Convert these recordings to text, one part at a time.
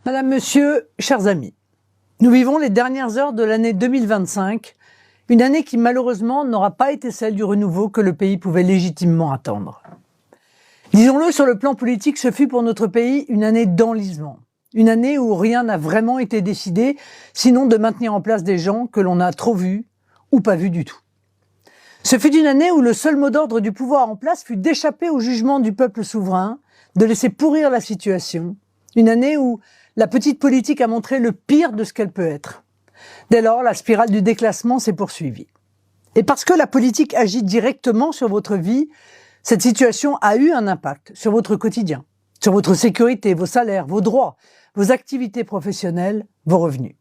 Madame, Monsieur, chers amis, nous vivons les dernières heures de l'année 2025, une année qui malheureusement n'aura pas été celle du renouveau que le pays pouvait légitimement attendre. Disons-le, sur le plan politique, ce fut pour notre pays une année d'enlisement, une année où rien n'a vraiment été décidé, sinon de maintenir en place des gens que l'on a trop vus ou pas vus du tout. Ce fut une année où le seul mot d'ordre du pouvoir en place fut d'échapper au jugement du peuple souverain, de laisser pourrir la situation, une année où la petite politique a montré le pire de ce qu'elle peut être. Dès lors, la spirale du déclassement s'est poursuivie. Et parce que la politique agit directement sur votre vie, cette situation a eu un impact sur votre quotidien, sur votre sécurité, vos salaires, vos droits, vos activités professionnelles, vos revenus.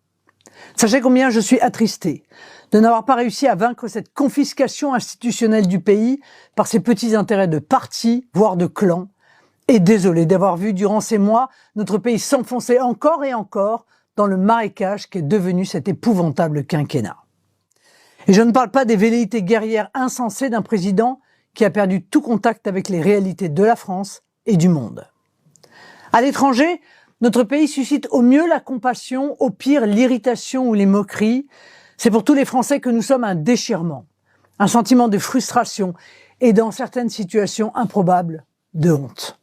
Sachez combien je suis attristé de n'avoir pas réussi à vaincre cette confiscation institutionnelle du pays par ces petits intérêts de partis, voire de clans, et désolé d'avoir vu durant ces mois notre pays s'enfoncer encore et encore dans le marécage qu'est devenu cet épouvantable quinquennat. Et je ne parle pas des velléités guerrières insensées d'un président qui a perdu tout contact avec les réalités de la France et du monde. À l'étranger, notre pays suscite au mieux la compassion, au pire l'irritation ou les moqueries. C'est pour tous les Français que nous sommes un déchirement, un sentiment de frustration et dans certaines situations improbables, de honte.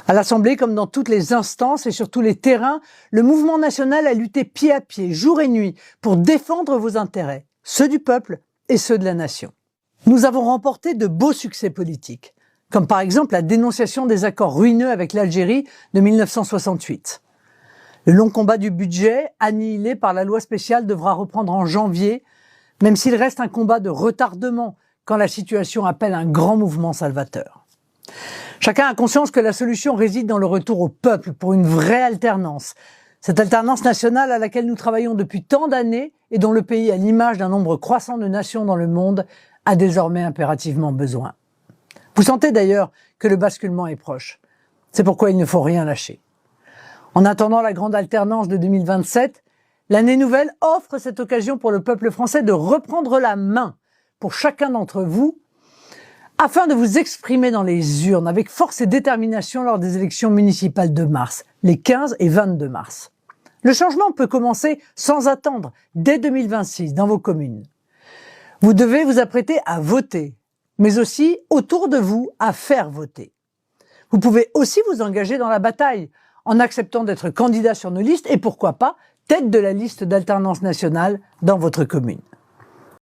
À l'Assemblée, comme dans toutes les instances et sur tous les terrains, le mouvement national a lutté pied à pied, jour et nuit, pour défendre vos intérêts, ceux du peuple et ceux de la nation. Nous avons remporté de beaux succès politiques, comme par exemple la dénonciation des accords ruineux avec l'Algérie de 1968. Le long combat du budget, annihilé par la loi spéciale, devra reprendre en janvier, même s'il reste un combat de retardement quand la situation appelle un grand mouvement salvateur. Chacun a conscience que la solution réside dans le retour au peuple pour une vraie alternance. Cette alternance nationale à laquelle nous travaillons depuis tant d'années et dont le pays, à l'image d'un nombre croissant de nations dans le monde, a désormais impérativement besoin. Vous sentez d'ailleurs que le basculement est proche. C'est pourquoi il ne faut rien lâcher. En attendant la grande alternance de 2027, l'année nouvelle offre cette occasion pour le peuple français de reprendre la main pour chacun d'entre vous afin de vous exprimer dans les urnes avec force et détermination lors des élections municipales de mars, les 15 et 22 mars. Le changement peut commencer sans attendre, dès 2026, dans vos communes. Vous devez vous apprêter à voter, mais aussi, autour de vous, à faire voter. Vous pouvez aussi vous engager dans la bataille, en acceptant d'être candidat sur nos listes et pourquoi pas, tête de la liste d'alternance nationale dans votre commune.